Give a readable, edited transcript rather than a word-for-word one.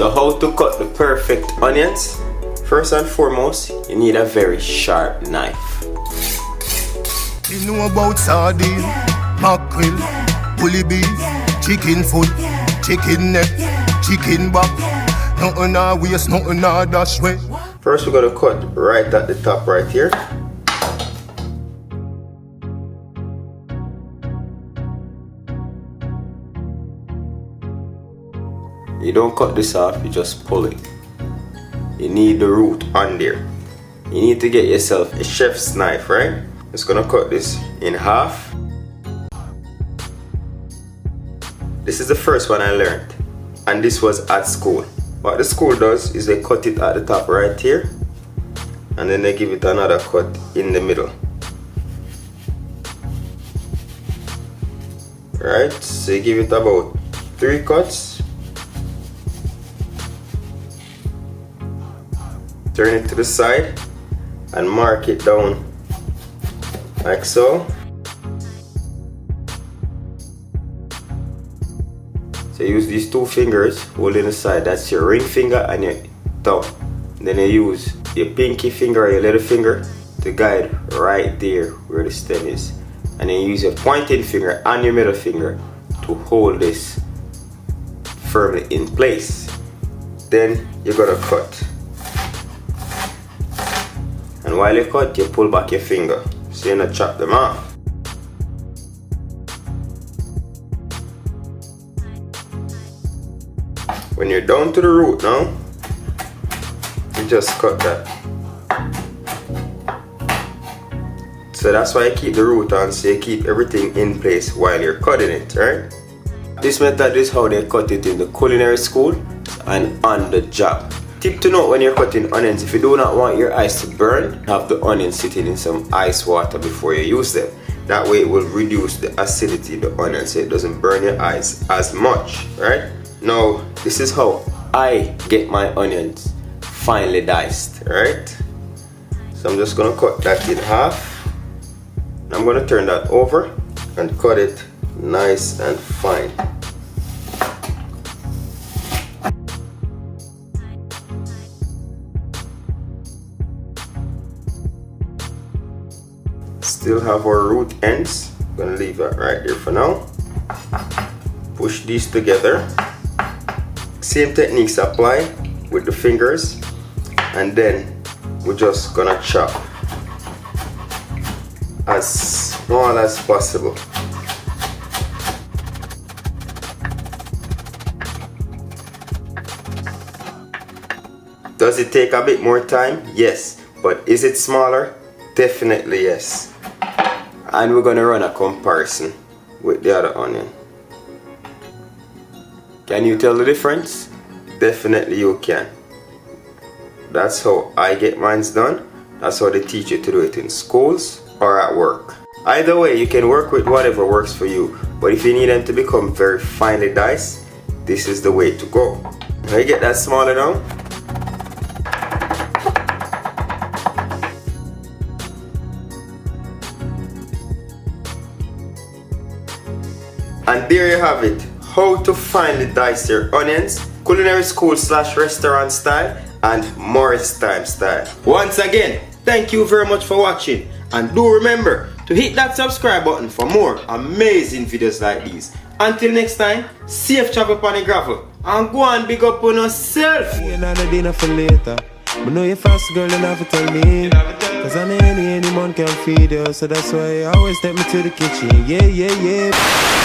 So how to cut the perfect onions? First and foremost, you need a very sharp knife. You know about sardine, mackerel, bully beef, chicken foot, chicken neck, chicken back. Nothing I waste, nothing I dash way. First we're gonna cut right at the top right here. You don't cut this off, you just pull it. You need the root on there. You need to get yourself a chef's knife, right? Just gonna cut this in half. This is the first one I learned, and this was at school. What the school does is they cut it at the top right here, and then they give it another cut in the middle. Right, so you give it about 3 cuts. Turn it to the side and mark it down like so. So use these 2 fingers holding the side. That's your ring finger and your thumb. Then you use your pinky finger or your little finger to guide right there where the stem is. And then use your pointing finger and your middle finger to hold this firmly in place. Then you're gonna cut. And while you cut, you pull back your finger so you don't chop them off. When you're down to the root now, you just cut that. So that's why you keep the root on, so you keep everything in place while you're cutting it, right? This method is how they cut it in the culinary school and on the job. Tip to note when you're cutting onions: if you do not want your eyes to burn, have the onions sitting in some ice water before you use them. That way it will reduce the acidity of the onion so it doesn't burn your eyes as much, right? Now, this is how I get my onions finely diced, right? So I'm just gonna cut that in half. I'm gonna turn that over and cut it nice and fine. Still have our root ends. I'm gonna leave that right there for now. Push these together. Same techniques apply with the fingers, and then we're just gonna chop as small as possible. Does it take a bit more time? Yes. But is it smaller? Definitely yes. And we're gonna run a comparison with the other onion. Can you tell the difference? Definitely you can. That's how I get mine done. That's how they teach you to do it in schools or at work. Either way, you can work with whatever works for you. But if you need them to become very finely diced, this is the way to go. Now you get that smaller now. And there you have it. How to finely dice your onions, culinary school / restaurant style, and Morris time style. Once again, thank you very much for watching, and do remember to hit that subscribe button for more amazing videos like these. Until next time, safe travel upon the gravel, and go and big up on yourself. Dinner for later. But know you fast, girl, and have to tell me. Cause any man can feed you, so that's why you always take me to the kitchen. Yeah, yeah, yeah.